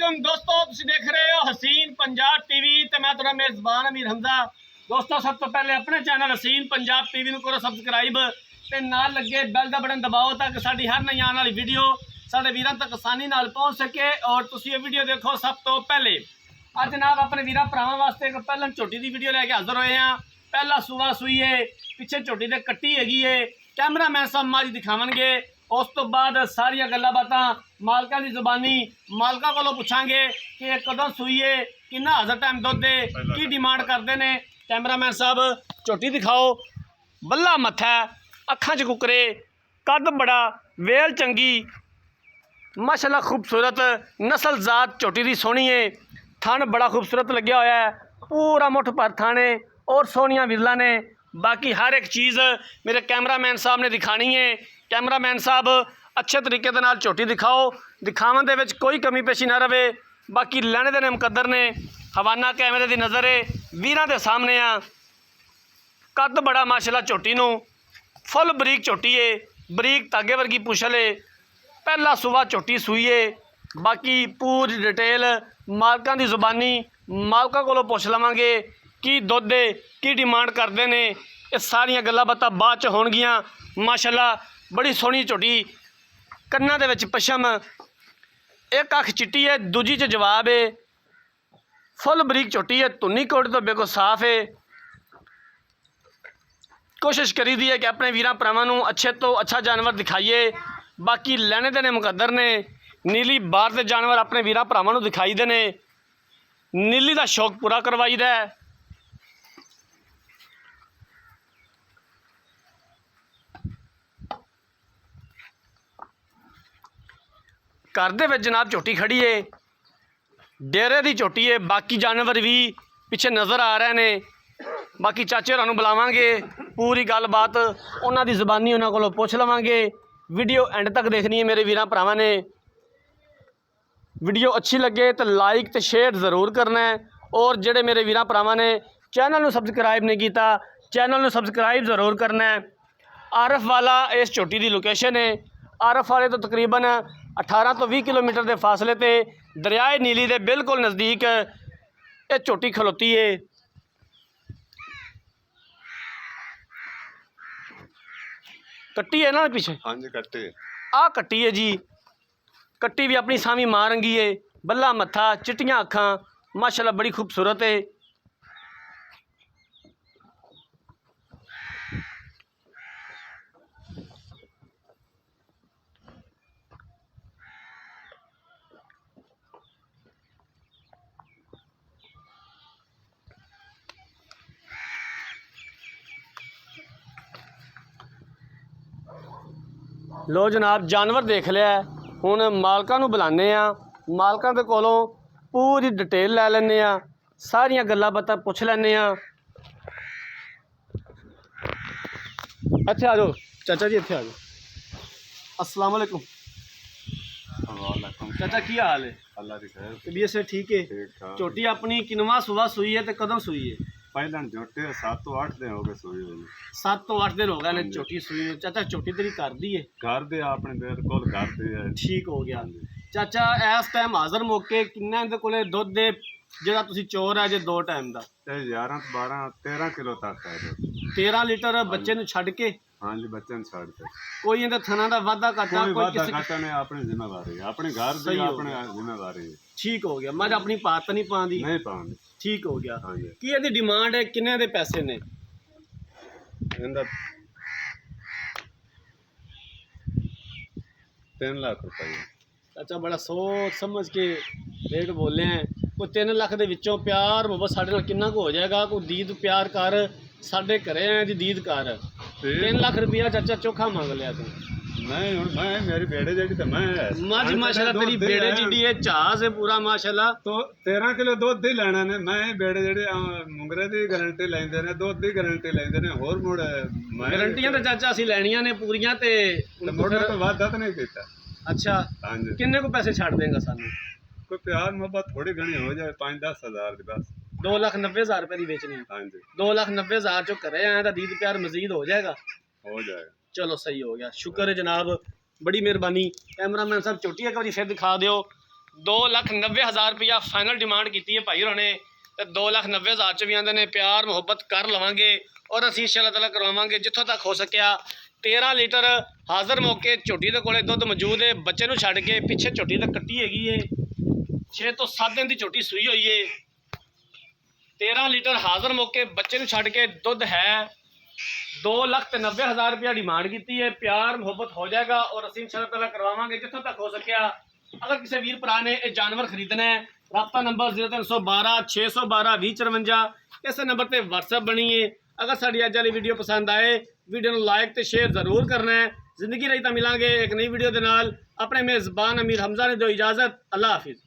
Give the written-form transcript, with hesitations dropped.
वालेकुम दोस्तों, तुम देख रहे हो हसीन पंजाब टीवी तो मैं तुम्हारा मेज़बान अमीर हमजा। दोस्तों सब तो पहले अपने चैनल हसीन पंजाब टीवी को करो सबसक्राइब ते नाल लगे बैल का बटन दबाओ ताकि साडी हर नई आने वाली वीडियो साडे वीरां तक आसानी नाल पहुँच सके और तुसीं ये वीडियो देखो सब तो पहले। अज जनाब अपने वीरां भरावां वास्ते एक पहलन झोटी की वीडियो लैके हाज़र होए हैं। पहला सूआ सूई है, पिछे झोटी दे कट्टी हैगी है, कैमरामैन साहब मारी दिखावणगे। उस तो बाद सारिया गल्लां बातां मालकां दी जुबानी मालकां कोलों पुछांगे कि कदों सूई है, कितना हाज़र टाइम दुध दे, की डिमांड करते हैं। कैमरामैन साहब झोटी दिखाओ। बल्ला मत्था, अखां च कुकरे, कद बड़ा, वेल चंगी, माशाल्लाह खूबसूरत नस्ल जात झोटी दी सोहनी है। थन बड़ा खूबसूरत लग्या होया है, पूरा मुठ पर थन है और सोहनिया विरला ने। बाकी हर एक चीज़ मेरे कैमरामैन साहब ने दिखानी है। कैमरामैन साहब अच्छे तरीके दे नाल झोटी दिखाओ, दिखावन दे विच कोई कमी पेशी ना रहे। बाकी लैने देने मुकद्दर ने, हवाना कैमरे की नज़र है, वीरां दे सामने आ। कद बड़ा माशाल्लाह झोटी नूं, फुल बरीक झोटी है, बरीक धागे वर्गी पुछल है। पहला सुबह झोटी सूई है। बाकी पूरी डिटेल मालकां दी जुबानी मालकां कोलों पुछ लवांगे की दुध दे की डिमांड करते हैं। ये सारिया गल्लां बातां बाद च होणगियां। माशाल्लाह बड़ी सोहनी झोटी, कन्नां दे विच पछम, एक अख चिट्टी है, दूजी च जवाब है। फुल बरीक झोटी है, धुन्नी कोट तो बिल्कुल साफ है। कोशिश करी दी है कि अपने वीरां भरावां नूं अच्छे तो अच्छा जानवर दिखाइए। बाकी लैने देने मुकद्दर ने, नीली बाहर के जानवर अपने वीरां भरावां नूं दिखाई दे ने, नीली का शौक पूरा करवाईदा है। घर दे विच जनाब झोटी खड़ी है, डेरे की झोटी है। बाकी जानवर भी पिछे नज़र आ रहे हैं। बाकी चाचे होरां नूं बुलावांगे, पूरी गलबात उन्हां दी ज़बानी उन्हां कोलों पुछ लवांगे। वीडियो एंड तक देखनी है मेरे वीरां भरावां ने। वीडियो अच्छी लगे तो लाइक तो शेयर ज़रूर करना है। और जेडे मेरे वीरां भरावां ने चैनल नूं सबसक्राइब नहीं किया, चैनल नूं सबसक्राइब ज़रूर करना है। आरफ वाला इस झोटी की लोकेशन है। आरफ वाले तो तकरीबन 18 तो 20 किलोमीटर के फासले ते दरियाए नीली के बिल्कुल नज़दीक ये झोटी खलोती है। कट्टी है ना पीछे? हाँ जी कट्टी आ कट्टी है जी। कट्टी भी अपनी सामी मां रंगी है, बल्ला मत्था, चिट्टियां अखां, माशाल्लाह बड़ी खूबसूरत है। लो जनाब जानवर देख लिया, हुण मालकां नूं बुलाने आ। मालकां दे कोलों पूरी डिटेल लै लैने आ, सारियां गल्लां बातां पुछ लैने आ। इत्थे आ जाओ चाचा जी, इत्थे आ जाओ। अस्सलाम वालेकुम वालेकुम चाचा, की हाल है? अल्लाह दी खैर, तबीयत से ठीक है? ठीक ठाक। झोटी अपनी किनवा सुबह सूई है तो कदों सूई है? पहले झोटे 7 तो 8 दिन हो गए सोई हुई। 7 तो 8 दिन हो गए ने झोटी सूई है। चाचा झोटी तेरी घर दी है? घर दे अपने बिल्कुल घर दे है। ठीक हो गया चाचा। इस टाइम हाज़र मौके किन्ने दे कोले दुध दे जेड़ा तुसी चोर है जे 2 टाइम दा? 11 12 13 किलो तक है दुध। 13 लीटर बच्चे नूं छड्ड के? हाँ जी बच्चे ने छड़ के कोई इहदे थना दा वाधा घाटा कोई कोई वादा किसी? घाटा ने अपनी जिम्मेदारी है, अपने घर सही की हो अपने जिम्मेदारी है। ठीक हो गया। मज अपनी पात नहीं पाँदी? नहीं पाऊंगी। ठीक हो गया। हाँ जी की इहदी डिमांड है, किन्ने दे पैसे ने? इनका 3 लाख रुपये। चाचा बड़ा सोच समझ के रेट बोले हैं। कोई 3 लाख दे विचों प्यार मोहब्बत साडे नाल किन्ना को हो जाएगा? कोई दीद प्यार कर, साडे घरे आए दी दीद कर। 3 लाख रुपया चाचा चोखा मंग लिया तू। नहीं हुण मैं मेरी बेड़े जेडी ते मैं मज माशाल्लाह तेरी बेड़े जिड्डी है, जहाज है पूरा माशाल्लाह। तो 13 किलो दुध ही लेना ने। मैं बेड़े जेडे मुंगरे दी गारंटी लेंदे ने, दुध दी गारंटी लेंदे ने। होर मुड़ मैं गारंटियां ते चाचा असि लैनियां ने पूरियां ते मुड़ तो वादा तो नहीं कीता। अच्छा हाँ जी किन्ने को पैसे छाड़ देगा सानू? कोई प्यार मोहब्बत थोड़ी घनी हो जाए, 5-10 हज़ार दी बस। 2,90,000 रुपए की बेचनी है? हाँ जी 2,90,000 जो करे आए तो दीद प्यार मजीद हो जाएगा? हो जाएगा। चलो सही हो गया, शुक्र है जनाब, बड़ी मेहरबानी। कैमरामैन साहब झोटी एक बार फिर दिखा दो। 2,90,000 रुपया फाइनल डिमांड की है भाई होने तो 2,90,000 च भी आते हैं प्यार मुहब्बत कर लवांगे और असीं इंशाअल्लाह ताला करवावांगे जिथों तक हो सकिया। 13 लीटर हाज़र मौके झोटी दे कोले दुध मौजूद है। बच्चे नूं छड्ड के पिछे झोटी दी कट्टी हैगी है 6 तो 7 दिन की झोटी सूई हुई है। 13 लीटर हाज़र मौके बच्चे नूं छड्ड के दुध है। 2,90,000 रुपया डिमांड की है। प्यार मुहब्बत हो जाएगा और असीं इंशाअल्लाह ताला करवावांगे जिथों तक हो सकिया। अगर किसी वीर भरा ने यह जानवर खरीदना है रब्ता नंबर 0312 612 2054 इस नंबर पर व्हाट्सएप बनी है। अगर साड़ी अज वाली वीडियो पसंद आए वीडियो को लाइक तो शेयर जरूर करना है। जिंदगी रही तो मिलांगे एक नई वीडियो के नाल। अपने मेज़बान अमीर हमजा ने दो इजाज़त। अल्लाह हाफिज़।